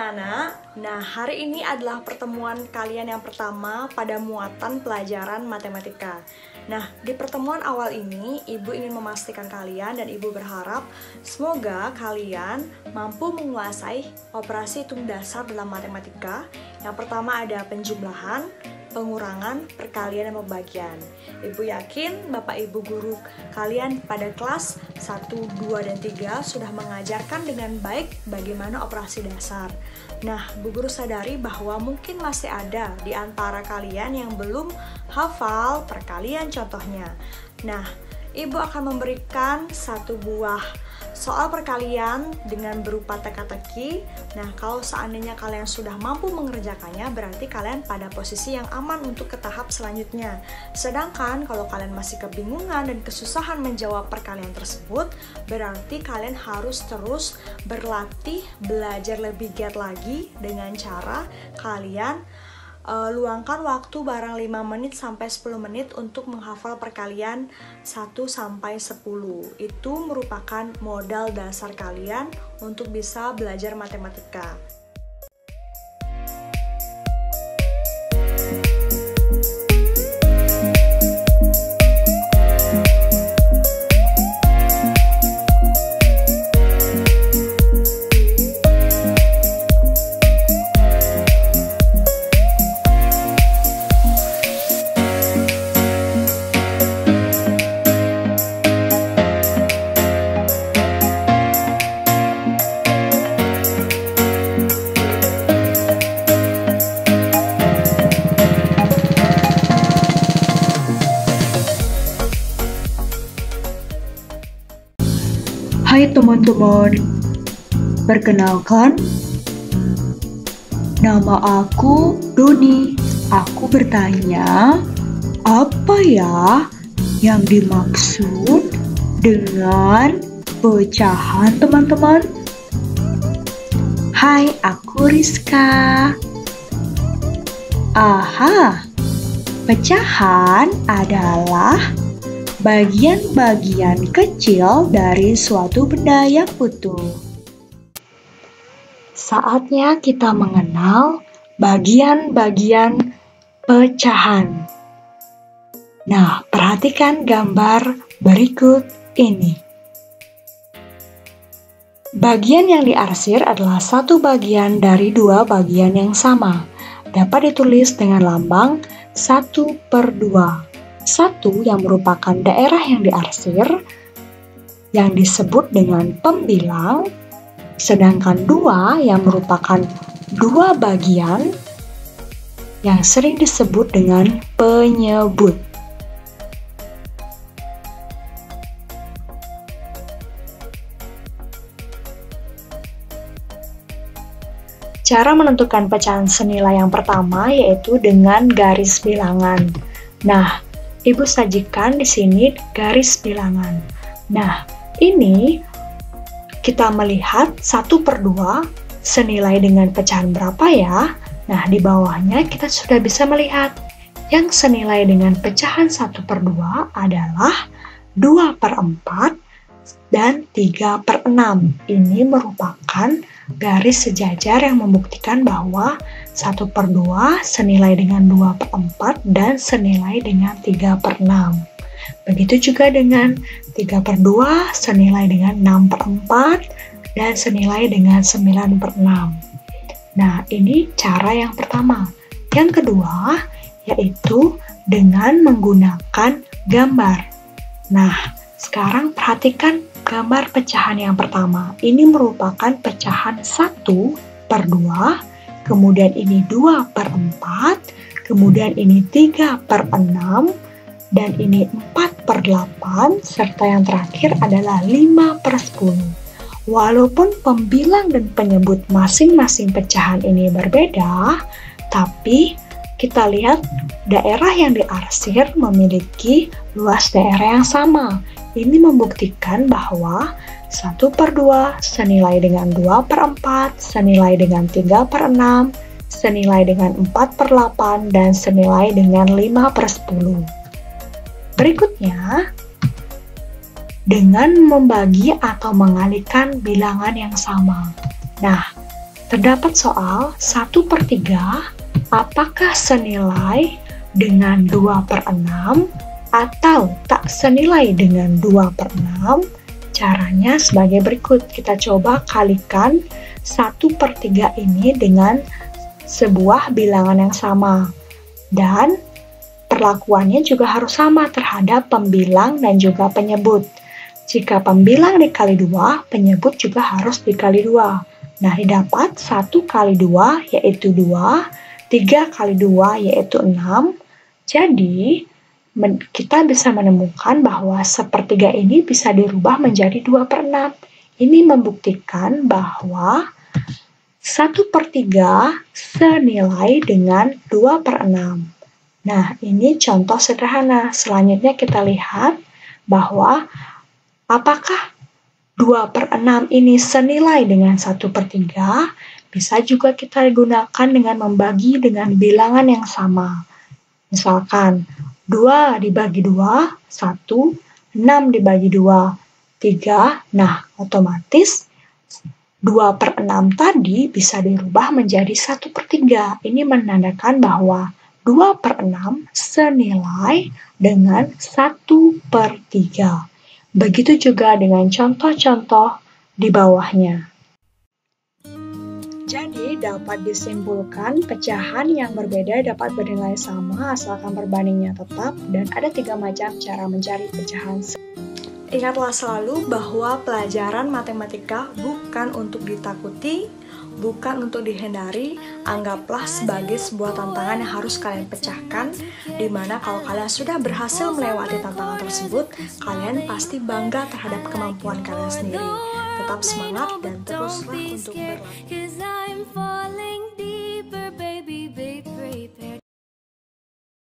anak-anak? Nah, hari ini adalah pertemuan kalian yang pertama pada muatan pelajaran matematika. Nah, di pertemuan awal ini, Ibu ingin memastikan kalian dan Ibu berharap semoga kalian mampu menguasai operasi hitung dasar dalam matematika. Yang pertama ada penjumlahan, pengurangan, perkalian, dan pembagian. Ibu yakin Bapak Ibu guru kalian pada kelas 1, 2, dan 3 sudah mengajarkan dengan baik bagaimana operasi dasar. Nah, Bu Guru sadari bahwa mungkin masih ada di antara kalian yang belum hafal perkalian contohnya. Nah, Ibu akan memberikan satu buah soal perkalian dengan berupa teka-teki. Nah, kalau seandainya kalian sudah mampu mengerjakannya, berarti kalian pada posisi yang aman untuk ke tahap selanjutnya. Sedangkan kalau kalian masih kebingungan dan kesusahan menjawab perkalian tersebut, berarti kalian harus terus berlatih, belajar lebih giat lagi dengan cara kalian luangkan waktu barang 5 menit sampai 10 menit untuk menghafal perkalian 1 sampai 10. Itu merupakan modal dasar kalian untuk bisa belajar matematika. Hai teman-teman, perkenalkan, nama aku Doni. Aku bertanya, apa ya yang dimaksud dengan pecahan teman-teman? Hai, aku Rizka. Aha, pecahan adalah bagian-bagian kecil dari suatu benda yang utuh. Saatnya kita mengenal bagian-bagian pecahan. Nah, perhatikan gambar berikut ini. Bagian yang diarsir adalah satu bagian dari dua bagian yang sama. Dapat ditulis dengan lambang 1/2. 1 yang merupakan daerah yang diarsir, yang disebut dengan pembilang, sedangkan 2 yang merupakan dua bagian, yang sering disebut dengan penyebut. Cara menentukan pecahan senilai yang pertama yaitu dengan garis bilangan. Nah, Ibu sajikan di sini garis bilangan. Nah, ini kita melihat 1/2 senilai dengan pecahan berapa ya? Nah, di bawahnya kita sudah bisa melihat yang senilai dengan pecahan 1/2 adalah 2/4 dan 3/6. Ini merupakan garis sejajar yang membuktikan bahwa 1/2 senilai dengan 2/4 dan senilai dengan 3/6. Begitu juga dengan 3/2 senilai dengan 6/4 dan senilai dengan 9/6. Nah, ini cara yang pertama. Yang kedua, yaitu dengan menggunakan gambar. Nah, sekarang perhatikan gambar pecahan yang pertama. Ini merupakan pecahan 1/2, kemudian ini 2/4, kemudian ini 3/6, dan ini 4/8, serta yang terakhir adalah 5/10. Walaupun pembilang dan penyebut masing-masing pecahan ini berbeda, tapi kita lihat daerah yang diarsir memiliki luas daerah yang sama. Ini membuktikan bahwa 1/2 senilai dengan 2/4, senilai dengan 3/6, senilai dengan 4/8, dan senilai dengan 5/10. Berikutnya, dengan membagi atau mengalihkan bilangan yang sama. Nah, Terdapat soal 1/3 apakah senilai dengan 2/6 atau tak senilai dengan 2/6? Caranya sebagai berikut. Kita coba kalikan 1/3 ini dengan sebuah bilangan yang sama. Dan perlakuannya juga harus sama terhadap pembilang dan juga penyebut. Jika pembilang dikali 2, penyebut juga harus dikali 2. Nah, didapat 1 kali 2 yaitu 2, 3 kali 2 yaitu 6. Jadi, kita bisa menemukan bahwa 1/3 ini bisa dirubah menjadi 2/6. Ini membuktikan bahwa 1/3 senilai dengan 2/6. Nah, ini contoh sederhana. Selanjutnya kita lihat bahwa apakah 2/6 ini senilai dengan 1/3, bisa juga kita gunakan dengan membagi dengan bilangan yang sama. Misalkan, 2 dibagi 2, 1, 6 dibagi 2, 3. Nah, otomatis 2/6 tadi bisa dirubah menjadi 1/3. Ini menandakan bahwa 2/6 senilai dengan 1/3. Begitu juga dengan contoh-contoh di bawahnya. Jadi, dapat disimpulkan pecahan yang berbeda dapat bernilai sama asalkan perbandingnya tetap, dan ada 3 macam cara mencari pecahan. Ingatlah selalu bahwa pelajaran matematika bukan untuk ditakuti, bukan untuk dihindari. Anggaplah sebagai sebuah tantangan yang harus kalian pecahkan, dimana kalau kalian sudah berhasil melewati tantangan tersebut, kalian pasti bangga terhadap kemampuan kalian sendiri. Tetap semangat dan teruslah untuk berlatih.